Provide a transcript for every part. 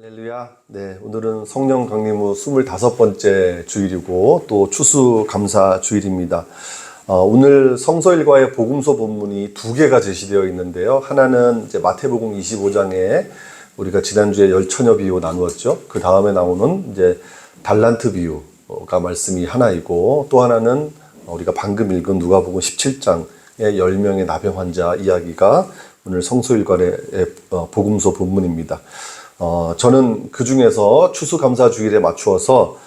할렐루야. 네, 오늘은 성령 강림 후 25번째 주일이고 또 추수감사 주일입니다. 오늘 성서일과의 복음서 본문이 두 개가 제시되어 있는데요. 하나는 이제 마태복음 25장에 우리가 지난주에 열처녀 비유 나누었죠. 그 다음에 나오는 이제 달란트 비유가 말씀이 하나이고, 또 하나는 우리가 방금 읽은 누가복음 17장의 10명의 나병 환자 이야기가 오늘 성서일과의 복음서 본문입니다. 저는 그 중에서 추수감사 주일에 맞추어서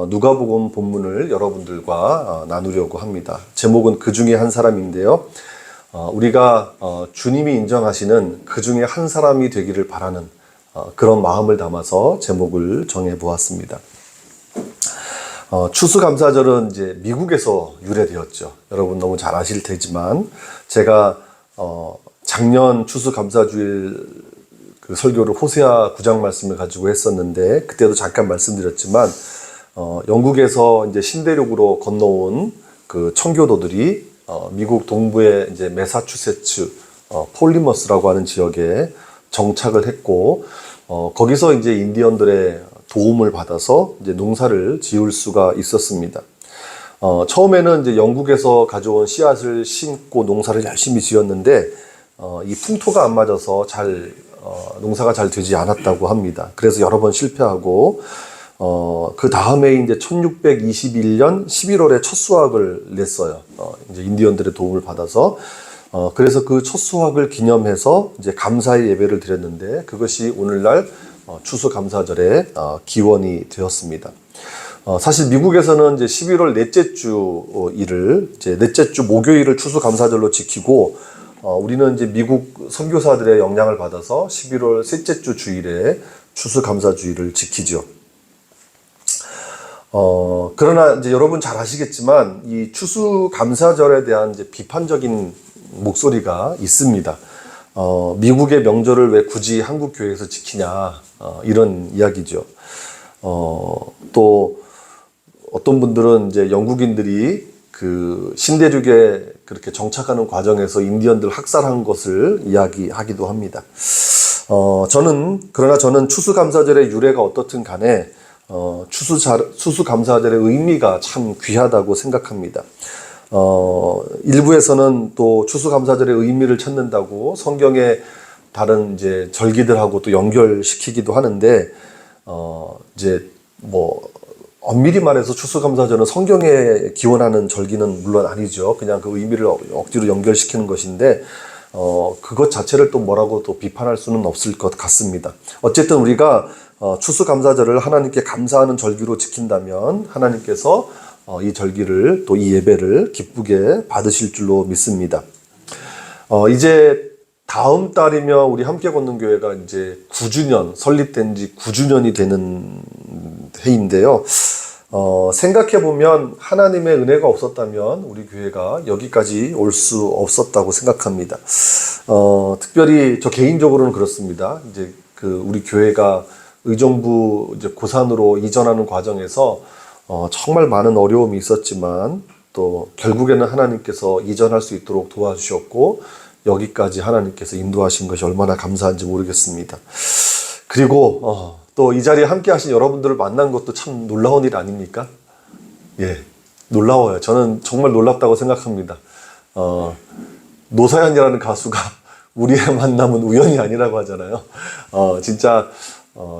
누가복음 본문을 여러분들과 나누려고 합니다. 제목은 그 중에 한 사람인데요. 우리가 주님이 인정하시는 그 중에 한 사람이 되기를 바라는 그런 마음을 담아서 제목을 정해 보았습니다. 추수감사절은 이제 미국에서 유래되었죠. 여러분 너무 잘 아실 테지만 제가 작년 추수감사주일 그 설교를 호세아 9장 말씀을 가지고 했었는데, 그때도 잠깐 말씀드렸지만 영국에서 이제 신대륙으로 건너온 그 청교도들이 미국 동부의 이제 매사추세츠 폴리머스라고 하는 지역에 정착을 했고, 거기서 이제 인디언들의 도움을 받아서 이제 농사를 지을 수가 있었습니다. 처음에는 이제 영국에서 가져온 씨앗을 심고 농사를 열심히 지었는데 이 풍토가 안 맞아서 농사가 잘 되지 않았다고 합니다. 그래서 여러 번 실패하고, 그 다음에 이제 1621년 11월에 첫 수확을 냈어요. 이제 인디언들의 도움을 받아서. 그래서 그 첫 수확을 기념해서 이제 감사의 예배를 드렸는데, 그것이 오늘날 추수감사절의 기원이 되었습니다. 사실 미국에서는 이제 11월 넷째 주 이제 넷째 주 목요일을 추수감사절로 지키고, 우리는 이제 미국 선교사들의 영향을 받아서 11월 셋째 주 주일에 추수감사주일을 지키죠. 그러나 이제 여러분 잘 아시겠지만 이 추수감사절에 대한 이제 비판적인 목소리가 있습니다. 미국의 명절을 왜 굳이 한국 교회에서 지키냐, 이런 이야기죠. 또 어떤 분들은 이제 영국인들이 그 신대륙에 그렇게 정착하는 과정에서 인디언들 학살한 것을 이야기하기도 합니다. 그러나 저는 추수감사절의 유래가 어떻든 간에 추수감사절의 의미가 참 귀하다고 생각합니다. 일부에서는 또 추수감사절의 의미를 찾는다고 성경의 다른 이제 절기들하고 또 연결시키기도 하는데, 이제 엄밀히 말해서 추수감사절은 성경에 기원하는 절기는 물론 아니죠. 그냥 그 의미를 억지로 연결시키는 것인데, 그것 자체를 또 뭐라고 또 비판할 수는 없을 것 같습니다. 어쨌든 우리가 추수감사절을 하나님께 감사하는 절기로 지킨다면 하나님께서 이 절기를, 또 이 예배를 기쁘게 받으실 줄로 믿습니다. 이제 다음 달이면 우리 함께 걷는 교회가 이제 9주년, 설립된 지 9주년이 되는 해인데요. 생각해보면 하나님의 은혜가 없었다면 우리 교회가 여기까지 올 수 없었다고 생각합니다. 특별히 저 개인적으로는 그렇습니다. 이제 우리 교회가 의정부 이제 고산으로 이전하는 과정에서 정말 많은 어려움이 있었지만 또 결국에는 하나님께서 이전할 수 있도록 도와주셨고, 여기까지 하나님께서 인도하신 것이 얼마나 감사한지 모르겠습니다. 그리고 또 이 자리에 함께 하신 여러분들을 만난 것도 참 놀라운 일 아닙니까? 예, 놀라워요. 저는 정말 놀랍다고 생각합니다. 노사연이라는 가수가 우리의 만남은 우연이 아니라고 하잖아요. 진짜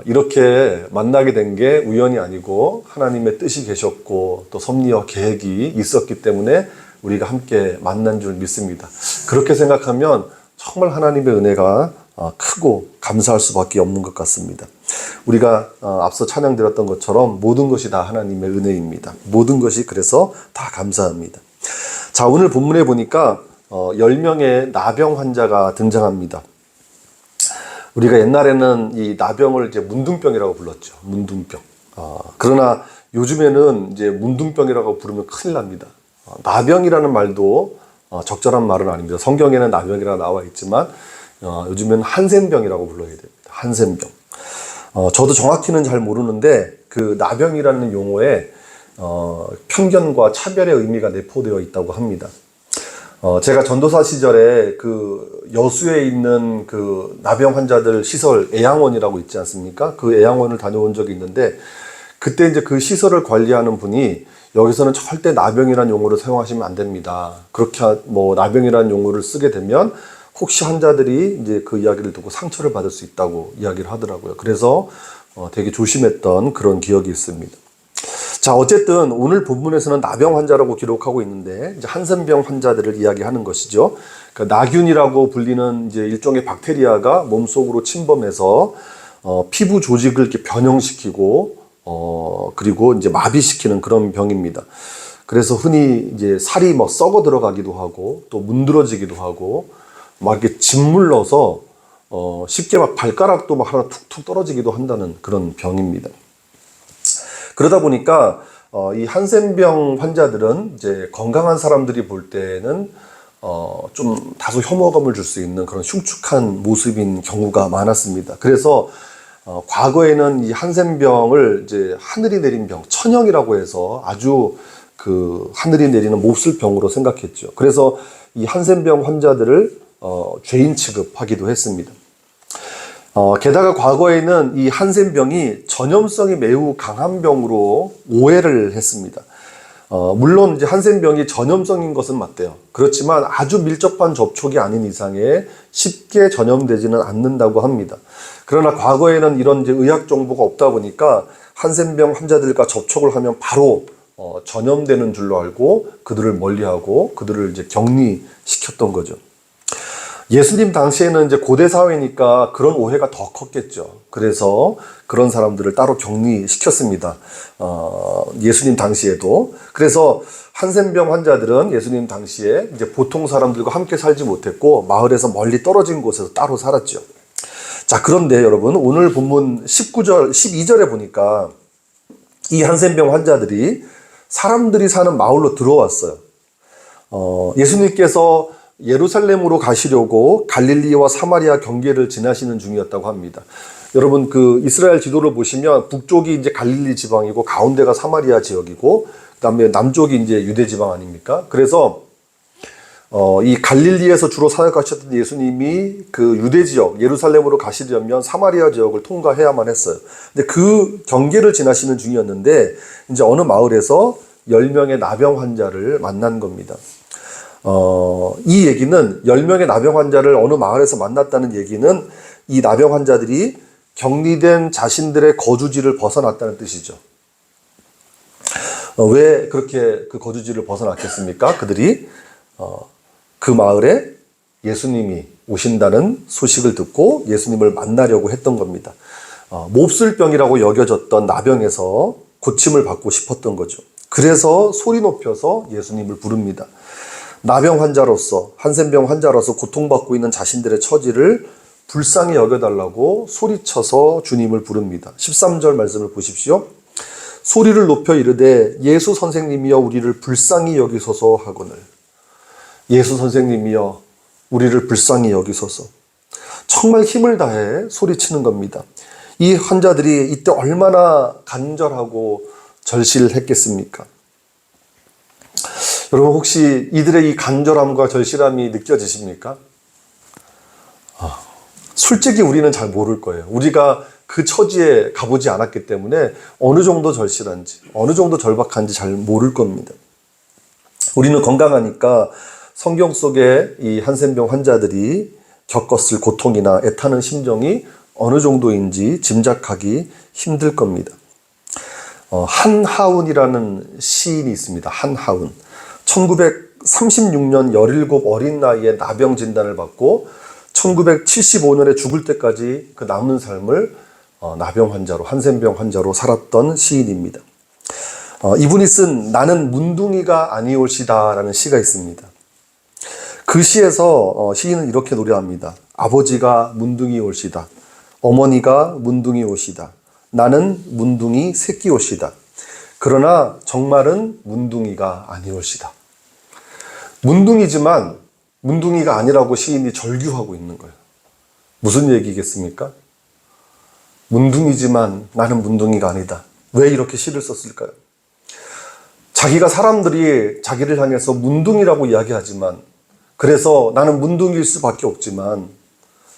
이렇게 만나게 된 게 우연이 아니고 하나님의 뜻이 계셨고 또 섭리와 계획이 있었기 때문에 우리가 함께 만난 줄 믿습니다. 그렇게 생각하면 정말 하나님의 은혜가 크고 감사할 수밖에 없는 것 같습니다. 우리가 앞서 찬양드렸던 것처럼 모든 것이 다 하나님의 은혜입니다. 모든 것이 그래서 다 감사합니다. 자, 오늘 본문에 보니까 10명의 나병 환자가 등장합니다. 우리가 옛날에는 이 나병을 이제 문둥병이라고 불렀죠. 문둥병. 그러나 요즘에는 이제 문둥병이라고 부르면 큰일 납니다. 나병이라는 말도 적절한 말은 아닙니다. 성경에는 나병이라고 나와 있지만 요즘에는 한센병이라고 불러야 됩니다. 한센병. 저도 정확히는 잘 모르는데 그 나병이라는 용어에 편견과 차별의 의미가 내포되어 있다고 합니다. 제가 전도사 시절에 그 여수에 있는 그 나병 환자들 시설 애양원이라고 있지 않습니까? 그 애양원을 다녀온 적이 있는데, 그때 이제 그 시설을 관리하는 분이 여기서는 절대 나병이라는 용어를 사용하시면 안 됩니다. 그렇게 나병이라는 용어를 쓰게 되면 혹시 환자들이 이제 그 이야기를 듣고 상처를 받을 수 있다고 이야기를 하더라고요. 그래서 되게 조심했던 그런 기억이 있습니다. 자, 어쨌든 오늘 본문에서는 나병 환자라고 기록하고 있는데, 이제 한센병 환자들을 이야기하는 것이죠. 그러니까 나균이라고 불리는 이제 일종의 박테리아가 몸속으로 침범해서 피부 조직을 이렇게 변형시키고 그리고 이제 마비시키는 그런 병입니다. 그래서 흔히 이제 살이 뭐 썩어 들어가기도 하고 또 문드러지기도 하고 막 이렇게 짓물러서 쉽게 막 발가락도 막 하나 툭툭 떨어지기도 한다는 그런 병입니다. 그러다 보니까 이 한센병 환자들은 이제 건강한 사람들이 볼 때는 좀 다소 혐오감을 줄 수 있는 그런 흉측한 모습인 경우가 많았습니다. 그래서 과거에는 이 한센병을 이제 하늘이 내린 병, 천형이라고 해서 아주 그 하늘이 내리는 몹쓸 병으로 생각했죠. 그래서 이 한센병 환자들을 죄인 취급하기도 했습니다. 게다가 과거에는 이 한센병이 전염성이 매우 강한 병으로 오해를 했습니다. 물론 이제 한센병이 전염성인 것은 맞대요. 그렇지만 아주 밀접한 접촉이 아닌 이상에 쉽게 전염되지는 않는다고 합니다. 그러나 과거에는 이런 이제 의학 정보가 없다 보니까 한센병 환자들과 접촉을 하면 바로 전염되는 줄로 알고 그들을 멀리하고 그들을 이제 격리시켰던 거죠. 예수님 당시에는 이제 고대 사회니까 그런 오해가 더 컸겠죠. 그래서 그런 사람들을 따로 격리시켰습니다. 예수님 당시에도. 그래서 한센병 환자들은 예수님 당시에 이제 보통 사람들과 함께 살지 못했고 마을에서 멀리 떨어진 곳에서 따로 살았죠. 자, 그런데 여러분, 오늘 본문 19절, 12절에 보니까 이 한센병 환자들이 사람들이 사는 마을로 들어왔어요. 예수님께서 예루살렘으로 가시려고 갈릴리와 사마리아 경계를 지나시는 중이었다고 합니다. 여러분, 그 이스라엘 지도를 보시면 북쪽이 이제 갈릴리 지방이고 가운데가 사마리아 지역이고 그다음에 남쪽이 이제 유대 지방 아닙니까? 그래서 이 갈릴리에서 주로 사역하셨던 예수님이 그 유대 지역 예루살렘으로 가시려면 사마리아 지역을 통과해야만 했어요. 근데 그 경계를 지나시는 중이었는데 이제 어느 마을에서 10명의 나병 환자를 만난 겁니다. 이 얘기는 10명의 나병 환자를 어느 마을에서 만났다는 얘기는 이 나병 환자들이 격리된 자신들의 거주지를 벗어났다는 뜻이죠. 왜 그렇게 그 거주지를 벗어났겠습니까? 그들이 그 마을에 예수님이 오신다는 소식을 듣고 예수님을 만나려고 했던 겁니다. 몹쓸병이라고 여겨졌던 나병에서 고침을 받고 싶었던 거죠. 그래서 소리 높여서 예수님을 부릅니다. 나병 환자로서, 한센병 환자로서 고통받고 있는 자신들의 처지를 불쌍히 여겨달라고 소리쳐서 주님을 부릅니다. 13절 말씀을 보십시오. 소리를 높여 이르되 예수 선생님이여 우리를 불쌍히 여기소서 하거늘. 예수 선생님이여 우리를 불쌍히 여기소서. 정말 힘을 다해 소리치는 겁니다. 이 환자들이 이때 얼마나 간절하고 절실했겠습니까? 여러분, 혹시 이들의 이 간절함과 절실함이 느껴지십니까? 솔직히 우리는 잘 모를 거예요. 우리가 그 처지에 가보지 않았기 때문에 어느 정도 절실한지, 어느 정도 절박한지 잘 모를 겁니다. 우리는 건강하니까 성경 속에 이 한센병 환자들이 겪었을 고통이나 애타는 심정이 어느 정도인지 짐작하기 힘들 겁니다. 한하운이라는 시인이 있습니다. 한하운. 1936년 17 어린 나이에 나병 진단을 받고 1975년에 죽을 때까지 그 남은 삶을 나병 환자로, 한센병 환자로 살았던 시인입니다. 이분이 쓴 나는 문둥이가 아니올시다 라는 시가 있습니다. 그 시에서 시인은 이렇게 노래합니다. 아버지가 문둥이 올시다. 어머니가 문둥이 오시다. 나는 문둥이 새끼 오시다. 그러나 정말은 문둥이가 아니올시다. 문둥이지만 문둥이가 아니라고 시인이 절규하고 있는 거예요. 무슨 얘기겠습니까? 문둥이지만 나는 문둥이가 아니다. 왜 이렇게 시를 썼을까요? 자기가 사람들이 자기를 향해서 문둥이라고 이야기하지만 그래서 나는 문둥이일 수밖에 없지만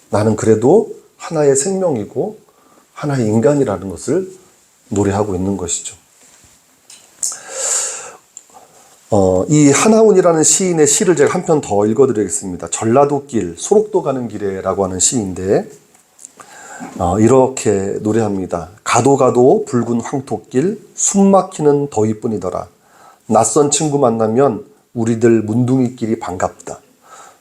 나는 그래도 하나의 생명이고 하나의 인간이라는 것을 노래하고 있는 것이죠. 이 하나운이라는 시인의 시를 제가 한 편 더 읽어드리겠습니다. 전라도길, 소록도 가는 길에라고 하는 시인데 이렇게 노래합니다. 가도 가도 붉은 황토길, 숨막히는 더위뿐이더라. 낯선 친구 만나면 우리들 문둥이끼리 반갑다.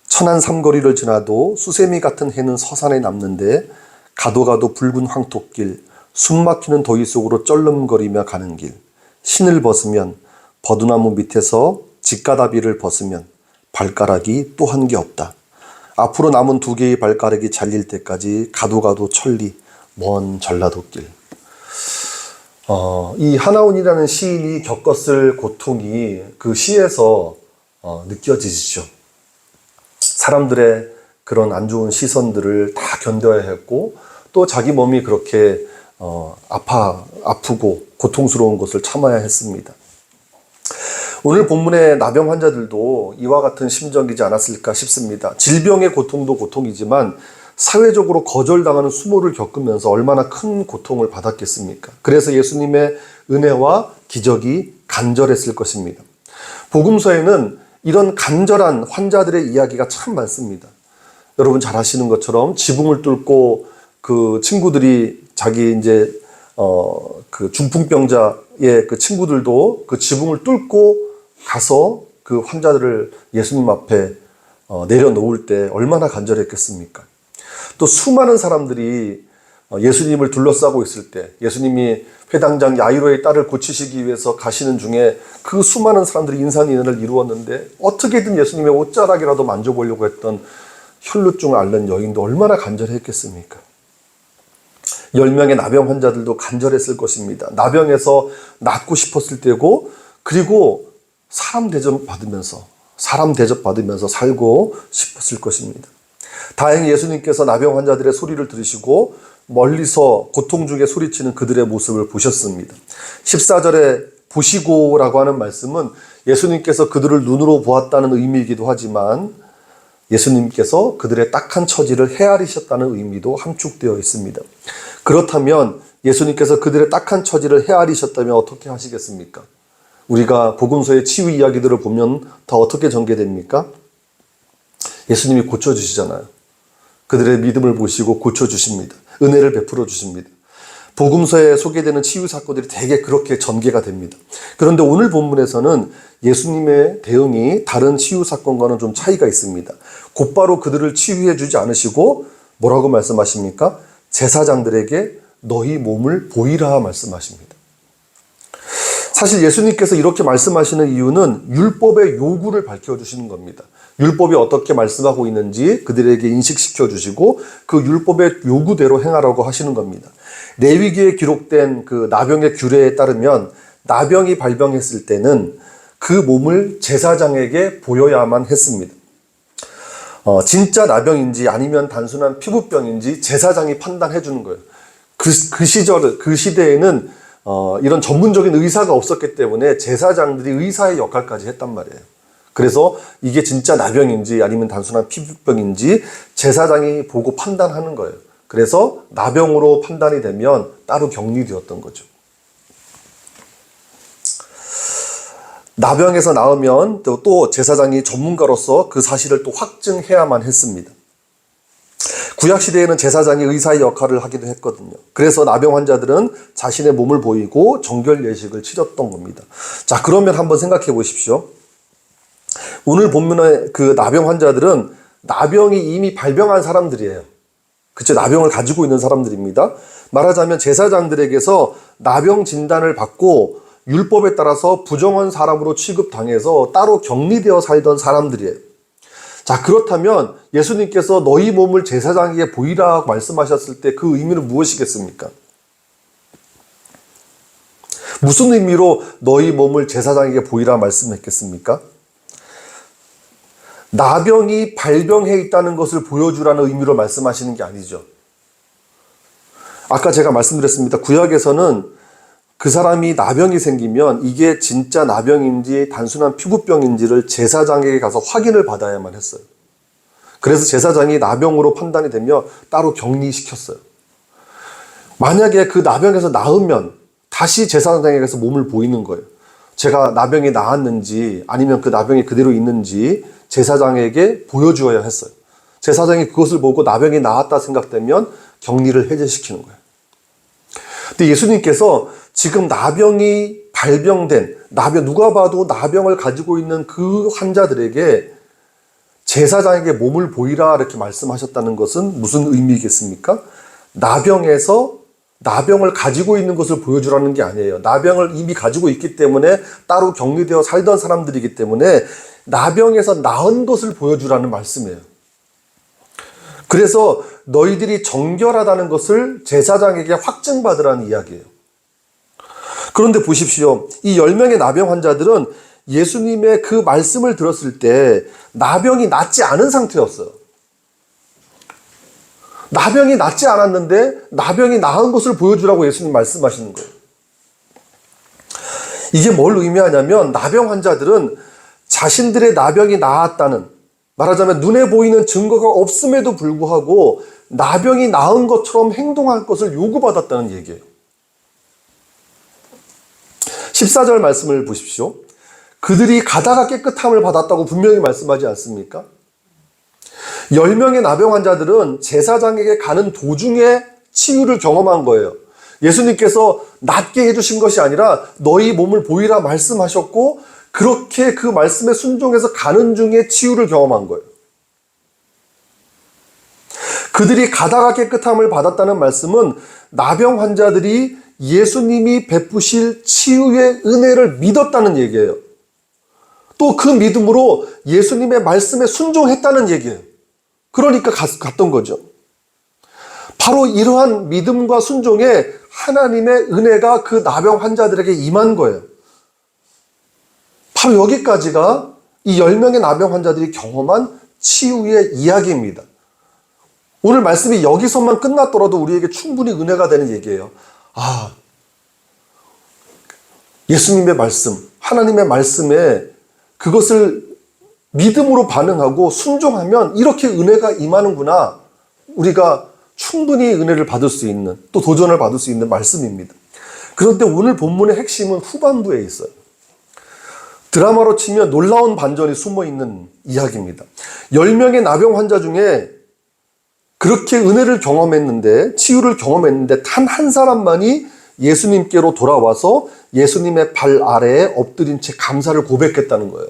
천안 삼거리를 지나도 수세미 같은 해는 서산에 남는데 가도 가도 붉은 황토길, 숨막히는 더위 속으로 쩔름거리며 가는 길. 신을 벗으면 버두나무 밑에서 직가다비를 벗으면 발가락이 또 한 개 없다. 앞으로 남은 두 개의 발가락이 잘릴 때까지 가도 가도 천리 먼 전라도길. 이 하나운이라는 시인이 겪었을 고통이 그 시에서 느껴지시죠. 사람들의 그런 안 좋은 시선들을 다 견뎌야 했고 또 자기 몸이 그렇게 아프고 고통스러운 것을 참아야 했습니다. 오늘 본문의 나병 환자들도 이와 같은 심정이지 않았을까 싶습니다. 질병의 고통도 고통이지만 사회적으로 거절당하는 수모를 겪으면서 얼마나 큰 고통을 받았겠습니까? 그래서 예수님의 은혜와 기적이 간절했을 것입니다. 복음서에는 이런 간절한 환자들의 이야기가 참 많습니다. 여러분 잘 아시는 것처럼 지붕을 뚫고 그 친구들이 자기 그 중풍병자의 그 친구들도 그 지붕을 뚫고 가서 그 환자들을 예수님 앞에 내려놓을 때 얼마나 간절했겠습니까? 또 수많은 사람들이 예수님을 둘러싸고 있을 때 예수님이 회당장 야이로의 딸을 고치시기 위해서 가시는 중에 그 수많은 사람들이 인산인해를 이루었는데 어떻게든 예수님의 옷자락이라도 만져보려고 했던 혈루증 앓는 여인도 얼마나 간절했겠습니까? 10명의 나병 환자들도 간절했을 것입니다. 나병에서 낫고 싶었을 때고 그리고 사람 대접받으면서 살고 싶었을 것입니다. 다행히 예수님께서 나병 환자들의 소리를 들으시고 멀리서 고통 중에 소리치는 그들의 모습을 보셨습니다. 14절에 보시고라고 하는 말씀은 예수님께서 그들을 눈으로 보았다는 의미이기도 하지만 예수님께서 그들의 딱한 처지를 헤아리셨다는 의미도 함축되어 있습니다. 그렇다면 예수님께서 그들의 딱한 처지를 헤아리셨다면 어떻게 하시겠습니까? 우리가 복음서의 치유 이야기들을 보면 다 어떻게 전개됩니까? 예수님이 고쳐주시잖아요. 그들의 믿음을 보시고 고쳐주십니다. 은혜를 베풀어 주십니다. 복음서에 소개되는 치유 사건들이 대개 그렇게 전개가 됩니다. 그런데 오늘 본문에서는 예수님의 대응이 다른 치유 사건과는 좀 차이가 있습니다. 곧바로 그들을 치유해 주지 않으시고 뭐라고 말씀하십니까? 제사장들에게 너희 몸을 보이라 말씀하십니다. 사실 예수님께서 이렇게 말씀하시는 이유는 율법의 요구를 밝혀주시는 겁니다. 율법이 어떻게 말씀하고 있는지 그들에게 인식시켜 주시고 그 율법의 요구대로 행하라고 하시는 겁니다. 레위기에 기록된 그 나병의 규례에 따르면 나병이 발병했을 때는 그 몸을 제사장에게 보여야만 했습니다. 진짜 나병인지 아니면 단순한 피부병인지 제사장이 판단해 주는 거예요. 그 시대에는 이런 전문적인 의사가 없었기 때문에 제사장들이 의사의 역할까지 했단 말이에요. 그래서 이게 진짜 나병인지 아니면 단순한 피부병인지 제사장이 보고 판단하는 거예요. 그래서 나병으로 판단이 되면 따로 격리되었던 거죠. 나병에서 나오면 또 제사장이 전문가로서 그 사실을 또 확증해야만 했습니다. 구약시대에는 제사장이 의사의 역할을 하기도 했거든요. 그래서 나병 환자들은 자신의 몸을 보이고 정결 예식을 치렀던 겁니다. 자, 그러면 한번 생각해 보십시오. 오늘 본문의 그 나병 환자들은 나병이 이미 발병한 사람들이에요. 그쵸? 나병을 가지고 있는 사람들입니다. 말하자면 제사장들에게서 나병 진단을 받고 율법에 따라서 부정한 사람으로 취급당해서 따로 격리되어 살던 사람들이에요. 자, 그렇다면 예수님께서 너희 몸을 제사장에게 보이라 말씀하셨을 때 그 의미는 무엇이겠습니까? 무슨 의미로 너희 몸을 제사장에게 보이라 말씀했겠습니까? 나병이 발병해 있다는 것을 보여주라는 의미로 말씀하시는 게 아니죠. 아까 제가 말씀드렸습니다. 구약에서는 그 사람이 나병이 생기면 이게 진짜 나병인지 단순한 피부병인지를 제사장에게 가서 확인을 받아야만 했어요. 그래서 제사장이 나병으로 판단이 되며 따로 격리시켰어요. 만약에 그 나병에서 나으면 다시 제사장에게 가서 몸을 보이는 거예요. 제가 나병이 나았는지 아니면 그 나병이 그대로 있는지 제사장에게 보여주어야 했어요. 제사장이 그것을 보고 나병이 나았다 생각되면 격리를 해제시키는 거예요. 근데 예수님께서 지금 나병이 발병된 누가 봐도 나병을 가지고 있는 그 환자들에게 제사장에게 몸을 보이라 이렇게 말씀하셨다는 것은 무슨 의미겠습니까? 나병을 가지고 있는 것을 보여주라는 게 아니에요. 나병을 이미 가지고 있기 때문에 따로 격리되어 살던 사람들이기 때문에 나병에서 나은 것을 보여주라는 말씀이에요. 그래서 너희들이 정결하다는 것을 제사장에게 확증받으라는 이야기예요. 그런데 보십시오. 이 10명의 나병 환자들은 예수님의 그 말씀을 들었을 때 나병이 낫지 않은 상태였어요. 나병이 낫지 않았는데 나병이 나은 것을 보여주라고 예수님 말씀하시는 거예요. 이게 뭘 의미하냐면 나병 환자들은 자신들의 나병이 나았다는, 말하자면 눈에 보이는 증거가 없음에도 불구하고 나병이 나은 것처럼 행동할 것을 요구받았다는 얘기예요. 14절 말씀을 보십시오. 그들이 가다가 깨끗함을 받았다고 분명히 말씀하지 않습니까? 10명의 나병 환자들은 제사장에게 가는 도중에 치유를 경험한 거예요. 예수님께서 낫게 해주신 것이 아니라 너희 몸을 보이라 말씀하셨고 그렇게 그 말씀에 순종해서 가는 중에 치유를 경험한 거예요. 그들이 가다가 깨끗함을 받았다는 말씀은 나병 환자들이 예수님이 베푸실 치유의 은혜를 믿었다는 얘기예요. 또 그 믿음으로 예수님의 말씀에 순종했다는 얘기예요. 그러니까 갔던 거죠. 바로 이러한 믿음과 순종에 하나님의 은혜가 그 나병 환자들에게 임한 거예요. 바로 여기까지가 이 10명의 나병 환자들이 경험한 치유의 이야기입니다. 오늘 말씀이 여기서만 끝났더라도 우리에게 충분히 은혜가 되는 얘기예요. 예수님의 말씀, 하나님의 말씀에 그것을 믿음으로 반응하고 순종하면 이렇게 은혜가 임하는구나. 우리가 충분히 은혜를 받을 수 있는, 또 도전을 받을 수 있는 말씀입니다. 그런데 오늘 본문의 핵심은 후반부에 있어요. 드라마로 치면 놀라운 반전이 숨어있는 이야기입니다. 10명의 나병 환자 중에 그렇게 은혜를 경험했는데, 치유를 경험했는데 단 한 사람만이 예수님께로 돌아와서 예수님의 발 아래에 엎드린 채 감사를 고백했다는 거예요.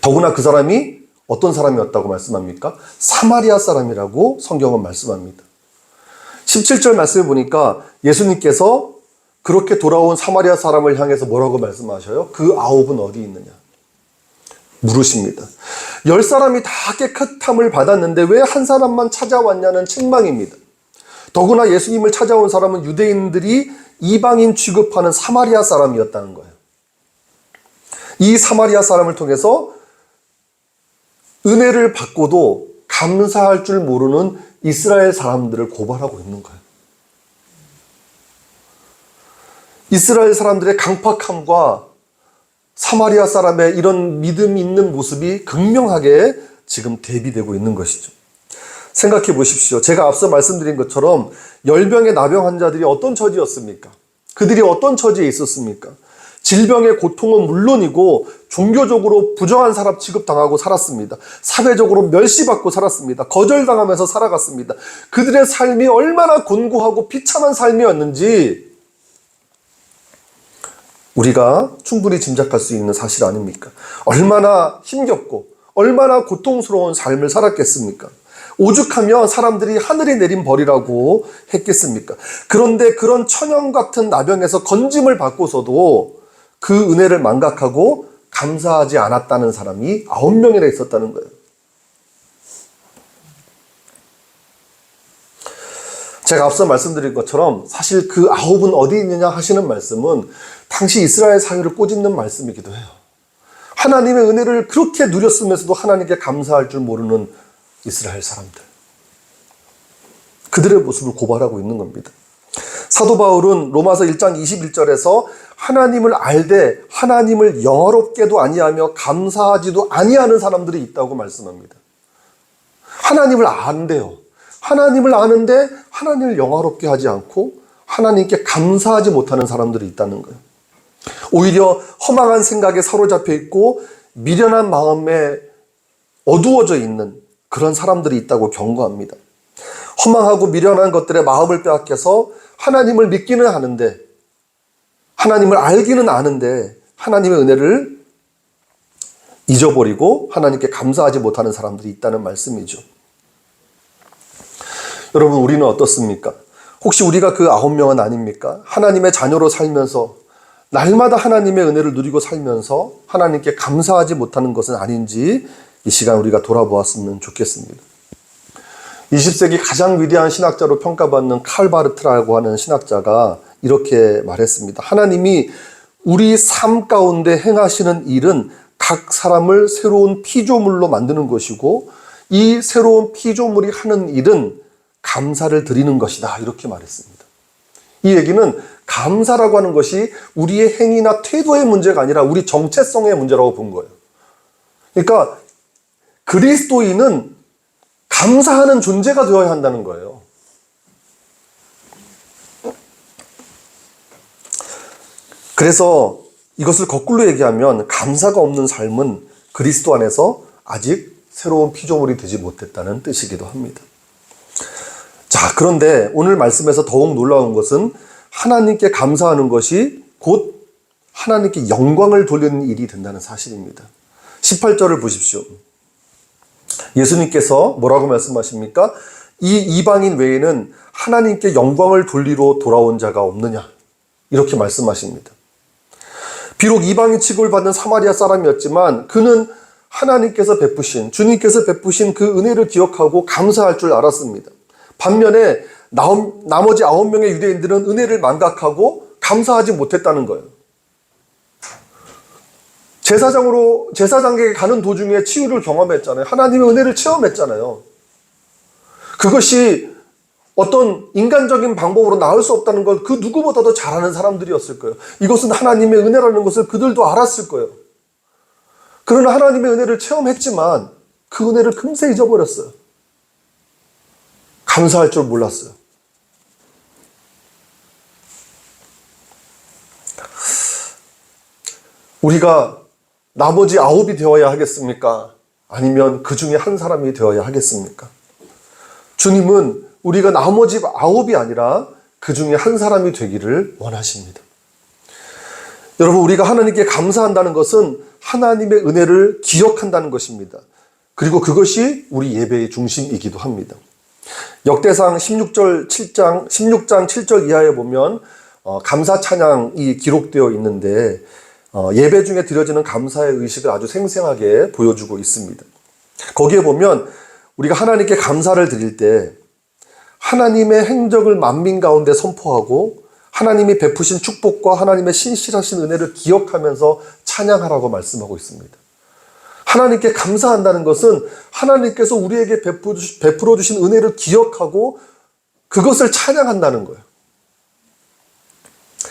더구나 그 사람이 어떤 사람이었다고 말씀합니까? 사마리아 사람이라고 성경은 말씀합니다. 17절 말씀을 보니까 예수님께서 그렇게 돌아온 사마리아 사람을 향해서 뭐라고 말씀하셔요? 그 9은 어디 있느냐? 물으십니다. 10사람이 다 깨끗함을 받았는데 왜 한 사람만 찾아왔냐는 책망입니다. 더구나 예수님을 찾아온 사람은 유대인들이 이방인 취급하는 사마리아 사람이었다는 거예요. 이 사마리아 사람을 통해서 은혜를 받고도 감사할 줄 모르는 이스라엘 사람들을 고발하고 있는 거예요. 이스라엘 사람들의 강팍함과 사마리아 사람의 이런 믿음 있는 모습이 극명하게 지금 대비되고 있는 것이죠. 생각해 보십시오. 제가 앞서 말씀드린 것처럼 10명의 나병 환자들이 어떤 처지였습니까? 그들이 어떤 처지에 있었습니까? 질병의 고통은 물론이고 종교적으로 부정한 사람 취급당하고 살았습니다. 사회적으로 멸시받고 살았습니다. 거절당하면서 살아갔습니다. 그들의 삶이 얼마나 곤고하고 비참한 삶이었는지 우리가 충분히 짐작할 수 있는 사실 아닙니까? 얼마나 힘겹고 얼마나 고통스러운 삶을 살았겠습니까? 오죽하면 사람들이 하늘이 내린 벌이라고 했겠습니까? 그런데 그런 천연 같은 나병에서 건짐을 받고서도 그 은혜를 망각하고 감사하지 않았다는 사람이 9명이나 있었다는 거예요. 제가 앞서 말씀드린 것처럼 사실 그 9은 어디 있느냐 하시는 말씀은 당시 이스라엘 사회를 꼬집는 말씀이기도 해요. 하나님의 은혜를 그렇게 누렸으면서도 하나님께 감사할 줄 모르는 이스라엘 사람들. 그들의 모습을 고발하고 있는 겁니다. 사도 바울은 로마서 1장 21절에서 하나님을 알되 하나님을 영화롭게도 아니하며 감사하지도 아니하는 사람들이 있다고 말씀합니다. 하나님을 안대요. 하나님을 아는데 하나님을 영화롭게 하지 않고 하나님께 감사하지 못하는 사람들이 있다는 거예요. 오히려 허망한 생각에 사로잡혀 있고 미련한 마음에 어두워져 있는 그런 사람들이 있다고 경고합니다. 허망하고 미련한 것들의 마음을 빼앗겨서 하나님을 믿기는 하는데, 하나님을 알기는 아는데 하나님의 은혜를 잊어버리고 하나님께 감사하지 못하는 사람들이 있다는 말씀이죠. 여러분, 우리는 어떻습니까? 혹시 우리가 그 9명은 아닙니까? 하나님의 자녀로 살면서 날마다 하나님의 은혜를 누리고 살면서 하나님께 감사하지 못하는 것은 아닌지 이 시간 우리가 돌아보았으면 좋겠습니다. 20세기 가장 위대한 신학자로 평가받는 칼 바르트라고 하는 신학자가 이렇게 말했습니다. 하나님이 우리 삶 가운데 행하시는 일은 각 사람을 새로운 피조물로 만드는 것이고 이 새로운 피조물이 하는 일은 감사를 드리는 것이다. 이렇게 말했습니다. 이 얘기는 감사라고 하는 것이 우리의 행위나 태도의 문제가 아니라 우리 정체성의 문제라고 본 거예요. 그러니까 그리스도인은 감사하는 존재가 되어야 한다는 거예요. 그래서 이것을 거꾸로 얘기하면 감사가 없는 삶은 그리스도 안에서 아직 새로운 피조물이 되지 못했다는 뜻이기도 합니다. 자, 그런데 오늘 말씀에서 더욱 놀라운 것은 하나님께 감사하는 것이 곧 하나님께 영광을 돌리는 일이 된다는 사실입니다. 18절을 보십시오. 예수님께서 뭐라고 말씀하십니까? 이 이방인 외에는 하나님께 영광을 돌리러 돌아온 자가 없느냐? 이렇게 말씀하십니다. 비록 이방인 취급을 받는 사마리아 사람이었지만 그는 하나님께서 베푸신, 주님께서 베푸신 그 은혜를 기억하고 감사할 줄 알았습니다. 반면에 나머지 9명의 유대인들은 은혜를 망각하고 감사하지 못했다는 거예요. 제사장에게 가는 도중에 치유를 경험했잖아요. 하나님의 은혜를 체험했잖아요. 그것이 어떤 인간적인 방법으로 나을 수 없다는 걸 그 누구보다도 잘 아는 사람들이었을 거예요. 이것은 하나님의 은혜라는 것을 그들도 알았을 거예요. 그러나 하나님의 은혜를 체험했지만 그 은혜를 금세 잊어버렸어요. 감사할 줄 몰랐어요. 우리가 나머지 9이 되어야 하겠습니까? 아니면 그 중에 한 사람이 되어야 하겠습니까? 주님은 우리가 나머지 9이 아니라 그 중에 한 사람이 되기를 원하십니다. 여러분, 우리가 하나님께 감사한다는 것은 하나님의 은혜를 기억한다는 것입니다. 그리고 그것이 우리 예배의 중심이기도 합니다. 역대상 16장 7절 이하에 보면 감사 찬양이 기록되어 있는데 예배 중에 드려지는 감사의 의식을 아주 생생하게 보여주고 있습니다. 거기에 보면 우리가 하나님께 감사를 드릴 때 하나님의 행적을 만민 가운데 선포하고 하나님이 베푸신 축복과 하나님의 신실하신 은혜를 기억하면서 찬양하라고 말씀하고 있습니다. 하나님께 감사한다는 것은 하나님께서 우리에게 베풀어 주신 은혜를 기억하고 그것을 찬양한다는 거예요.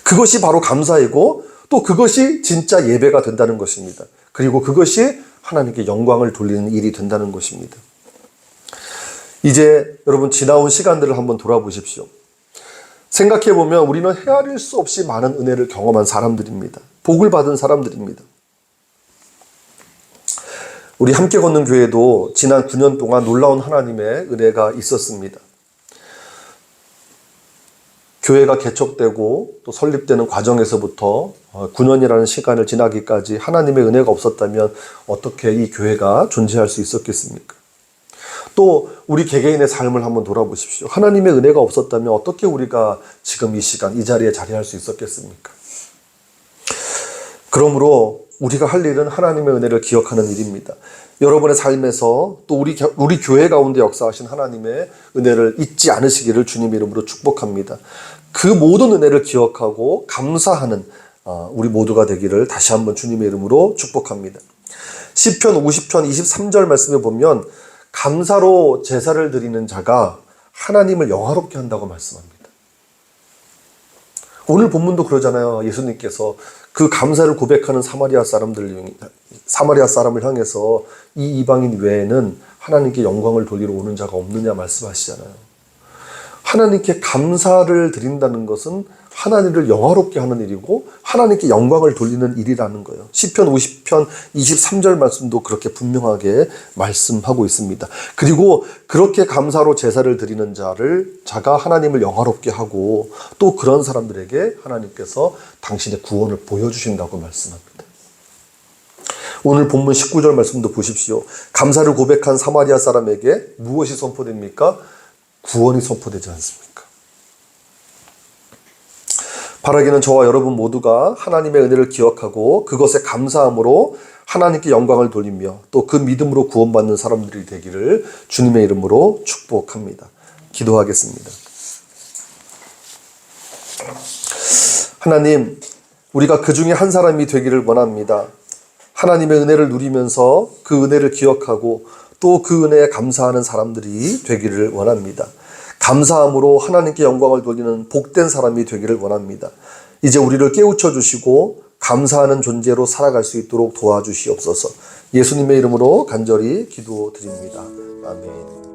그것이 바로 감사이고 또 그것이 진짜 예배가 된다는 것입니다. 그리고 그것이 하나님께 영광을 돌리는 일이 된다는 것입니다. 이제 여러분, 지나온 시간들을 한번 돌아보십시오. 생각해보면 우리는 헤아릴 수 없이 많은 은혜를 경험한 사람들입니다. 복을 받은 사람들입니다. 우리 함께 걷는 교회도 지난 9년 동안 놀라운 하나님의 은혜가 있었습니다. 교회가 개척되고 또 설립되는 과정에서부터 9년이라는 시간을 지나기까지 하나님의 은혜가 없었다면 어떻게 이 교회가 존재할 수 있었겠습니까? 또 우리 개개인의 삶을 한번 돌아보십시오. 하나님의 은혜가 없었다면 어떻게 우리가 지금 이 시간 이 자리에 자리할 수 있었겠습니까? 그러므로 우리가 할 일은 하나님의 은혜를 기억하는 일입니다. 여러분의 삶에서 또 우리 교회 가운데 역사하신 하나님의 은혜를 잊지 않으시기를 주님의 이름으로 축복합니다. 그 모든 은혜를 기억하고 감사하는 우리 모두가 되기를 다시 한번 주님의 이름으로 축복합니다. 시편 50편 23절 말씀에 보면 감사로 제사를 드리는 자가 하나님을 영화롭게 한다고 말씀합니다. 오늘 본문도 그러잖아요. 예수님께서 그 감사를 고백하는 사마리아 사람을 향해서 이 이방인 외에는 하나님께 영광을 돌리러 오는 자가 없느냐 말씀하시잖아요. 하나님께 감사를 드린다는 것은 하나님을 영화롭게 하는 일이고 하나님께 영광을 돌리는 일이라는 거예요. 시편 50편 23절 말씀도 그렇게 분명하게 말씀하고 있습니다. 그리고 그렇게 감사로 제사를 드리는 자가 하나님을 영화롭게 하고 또 그런 사람들에게 하나님께서 당신의 구원을 보여주신다고 말씀합니다. 오늘 본문 19절 말씀도 보십시오. 감사를 고백한 사마리아 사람에게 무엇이 선포됩니까? 구원이 선포되지 않습니까? 바라기는 저와 여러분 모두가 하나님의 은혜를 기억하고 그것에 감사함으로 하나님께 영광을 돌리며 또 그 믿음으로 구원받는 사람들이 되기를 주님의 이름으로 축복합니다. 기도하겠습니다. 하나님, 우리가 그 중에 한 사람이 되기를 원합니다. 하나님의 은혜를 누리면서 그 은혜를 기억하고 또 그 은혜에 감사하는 사람들이 되기를 원합니다. 감사함으로 하나님께 영광을 돌리는 복된 사람이 되기를 원합니다. 이제 우리를 깨우쳐 주시고 감사하는 존재로 살아갈 수 있도록 도와주시옵소서. 예수님의 이름으로 간절히 기도드립니다. 아멘.